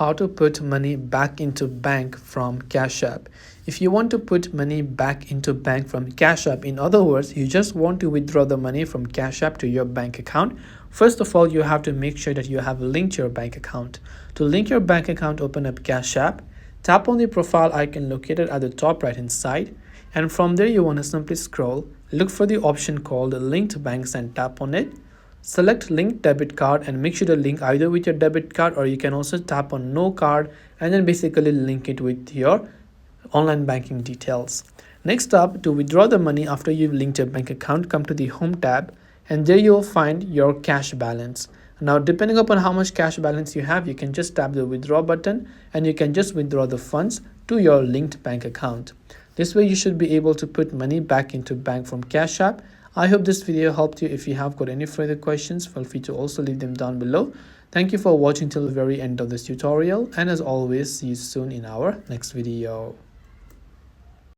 how to put money back into bank from Cash App. If you want to put money back into bank from Cash App, in other words, you just want to withdraw the money from Cash App to your bank account, first of all, you have to make sure that you have linked your bank account. To link your bank account, open up Cash App, tap on the profile icon located at the top right hand side, and from there you want to simply scroll, look for the option called Linked Banks and tap on it. Select Link Debit Card and make sure to link either with your debit card, or you can also tap on No Card and then basically link it with your online banking details. Next up, to withdraw the money after you've linked your bank account, come to the Home tab and there you'll find your cash balance. Now, depending upon how much cash balance you have, you can just tap the withdraw button and you can just withdraw the funds to your linked bank account. This way you should be able to put money back into bank from Cash App. I hope this video helped you. If you have got any further questions, feel free to also leave them down below. Thank you for watching till the very end of this tutorial, and as always, see you soon in our next video.